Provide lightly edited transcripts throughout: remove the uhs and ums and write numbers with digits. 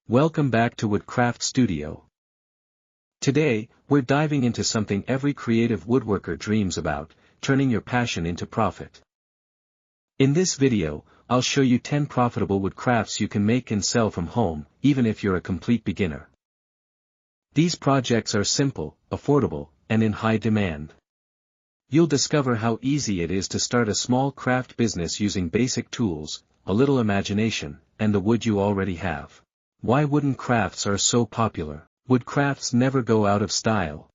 Welcome back to Woodcraft Studio. Today, we're diving into something every creative woodworker dreams about, turning your passion into profit. In this video, I'll show you 10 profitable wood crafts you can make and sell from home, even if you're a complete beginner. These projects are simple, affordable, and in high demand. You'll discover how easy it is to start a small craft business using basic tools, a little imagination, and the wood you already have. Why wooden crafts are so popular. Wood crafts never go out of style.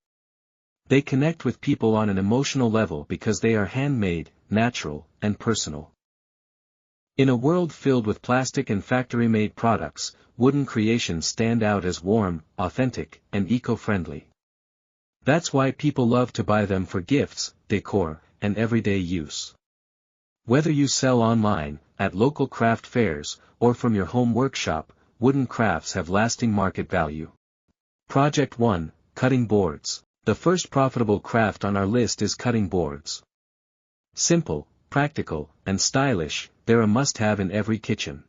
They connect with people on an emotional level because they are handmade, natural, and personal. In a world filled with plastic and factory-made products, wooden creations stand out as warm, authentic, and eco-friendly. That's why people love to buy them for gifts, decor, and everyday use. Whether you sell online, at local craft fairs, or from your home workshop, wooden crafts have lasting market value. Project 1, Cutting Boards. The first profitable craft on our list is cutting boards. Simple, practical, and stylish, they're a must-have in every kitchen.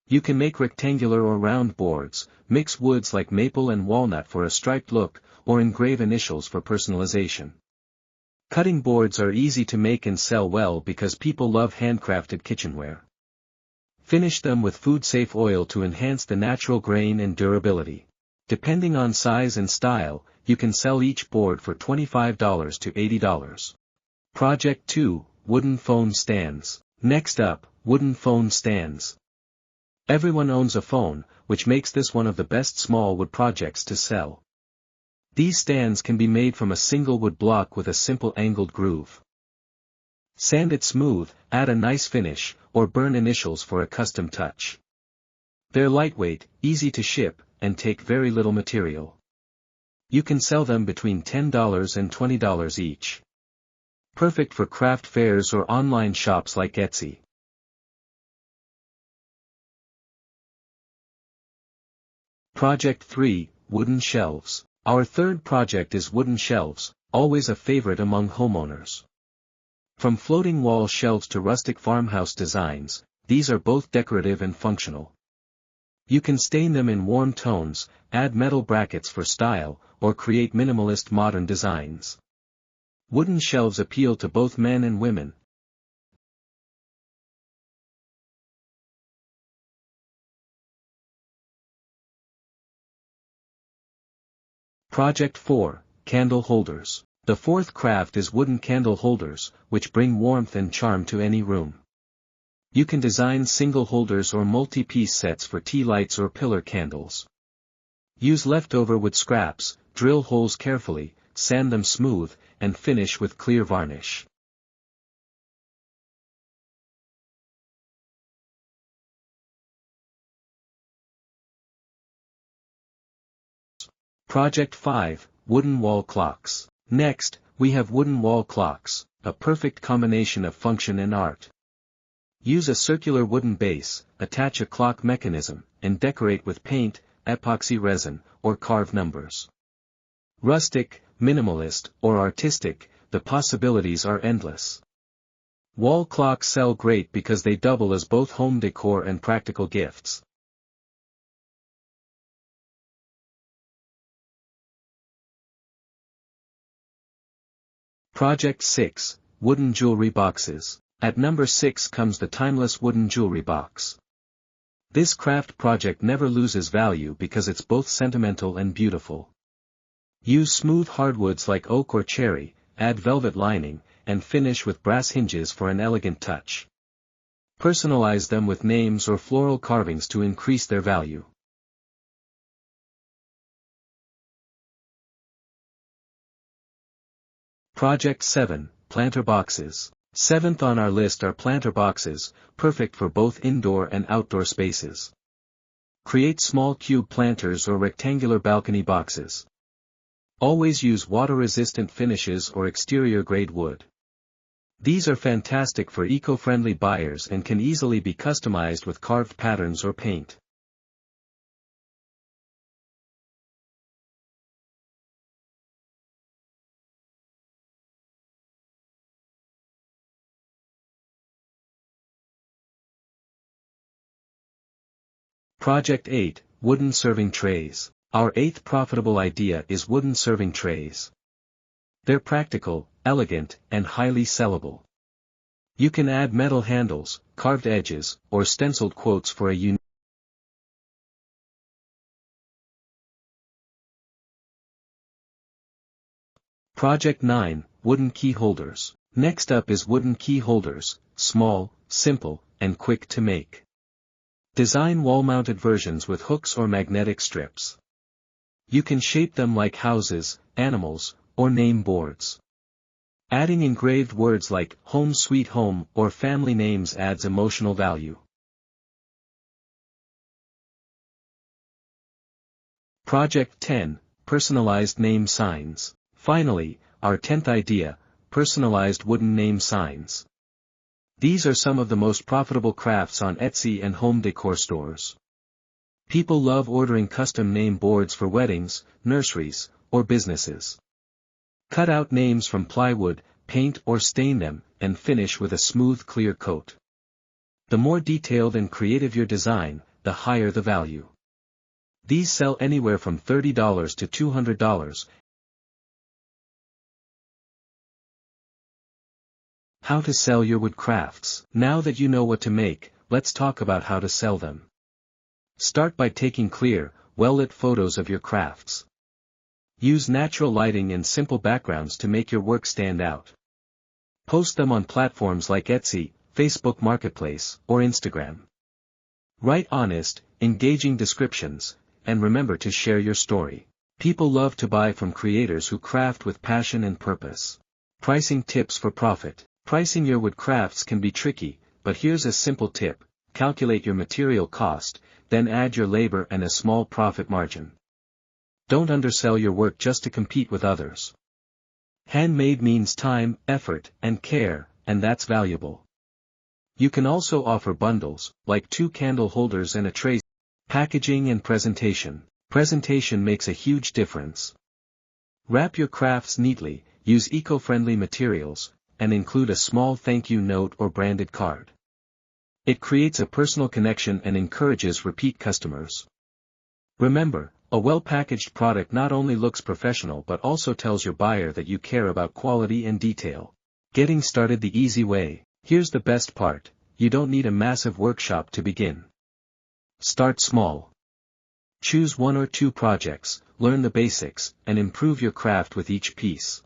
You can make rectangular or round boards, mix woods like maple and walnut for a striped look, or engrave initials for personalization. Cutting boards are easy to make and sell well because people love handcrafted kitchenware. Finish them with food-safe oil to enhance the natural grain and durability. Depending on size and style, you can sell each board for $25 to $80. Project 2, Wooden Phone Stands. Next up, wooden phone stands. Everyone owns a phone, which makes this one of the best small wood projects to sell. These stands can be made from a single wood block with a simple angled groove. Sand it smooth, add a nice finish, or burn initials for a custom touch. They're lightweight, easy to ship, and take very little material. You can sell them between $10 and $20 each. Perfect for craft fairs or online shops like Etsy. Project 3, Wooden Shelves. Our third project is wooden shelves, always a favorite among homeowners. From floating wall shelves to rustic farmhouse designs, these are both decorative and functional. You can stain them in warm tones, add metal brackets for style, or create minimalist modern designs. Wooden shelves appeal to both men and women. Project 4, Candle Holders. The fourth craft is wooden candle holders, which bring warmth and charm to any room. You can design single holders or multi-piece sets for tea lights or pillar candles. Use leftover wood scraps, drill holes carefully, sand them smooth, and finish with clear varnish. Project 5, Wooden Wall Clocks. Next, we have wooden wall clocks, a perfect combination of function and art. Use a circular wooden base, attach a clock mechanism, and decorate with paint, epoxy resin, or carved numbers. Rustic, minimalist, or artistic, the possibilities are endless. Wall clocks sell great because they double as both home decor and practical gifts. Project 6, Wooden Jewelry Boxes. At number 6 comes the timeless wooden jewelry box. This craft project never loses value because it's both sentimental and beautiful. Use smooth hardwoods like oak or cherry, add velvet lining, and finish with brass hinges for an elegant touch. Personalize them with names or floral carvings to increase their value. Project 7, Planter Boxes. Seventh on our list are planter boxes, perfect for both indoor and outdoor spaces. Create small cube planters or rectangular balcony boxes. Always use water-resistant finishes or exterior-grade wood. These are fantastic for eco-friendly buyers and can easily be customized with carved patterns or paint. Project 8, wooden serving trays. Our eighth profitable idea is wooden serving trays. They're practical, elegant, and highly sellable. You can add metal handles, carved edges, or stenciled quotes for a unique. Project 9, Wooden Key Holders. Next up is wooden key holders, small, simple, and quick to make. Design wall-mounted versions with hooks or magnetic strips. You can shape them like houses, animals, or name boards. Adding engraved words like "Home Sweet Home" or family names adds emotional value. Project 10, Personalized Name Signs. Finally, our 10th idea, personalized wooden name signs. These are some of the most profitable crafts on Etsy and home decor stores. People love ordering custom name boards for weddings, nurseries, or businesses. Cut out names from plywood, paint or stain them, and finish with a smooth clear coat. The more detailed and creative your design, the higher the value. These sell anywhere from $30 to $200. How to sell your wood crafts. Now that you know what to make, let's talk about how to sell them. Start by taking clear, well-lit photos of your crafts. Use natural lighting and simple backgrounds to make your work stand out. Post them on platforms like Etsy, Facebook Marketplace, or Instagram. Write honest, engaging descriptions, and remember to share your story. People love to buy from creators who craft with passion and purpose. Pricing tips for profit. Pricing your wood crafts can be tricky, but here's a simple tip: calculate your material cost, then add your labor and a small profit margin. Don't undersell your work just to compete with others. Handmade means time, effort, and care, and that's valuable. You can also offer bundles, like 2 candle holders and a tray. Packaging and presentation. Presentation makes a huge difference. Wrap your crafts neatly, use eco-friendly materials, and include a small thank you note or branded card. It creates a personal connection and encourages repeat customers. Remember, a well-packaged product not only looks professional but also tells your buyer that you care about quality and detail. Getting started the easy way. Here's the best part: you don't need a massive workshop to begin. Start small. Choose 1 or 2 projects, learn the basics, and improve your craft with each piece.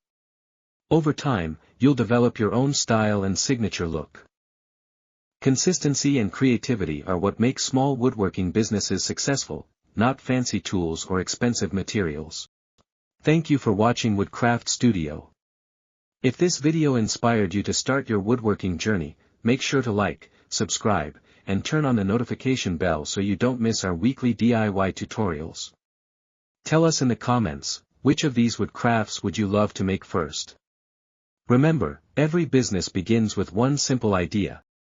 Over time, you'll develop your own style and signature look. Consistency and creativity are what make small woodworking businesses successful, not fancy tools or expensive materials. Thank you for watching Woodcraft Studio. If this video inspired you to start your woodworking journey, make sure to like, subscribe, and turn on the notification bell so you don't miss our weekly DIY tutorials. Tell us in the comments, which of these wood crafts would you love to make first? Remember, every business begins with one simple idea.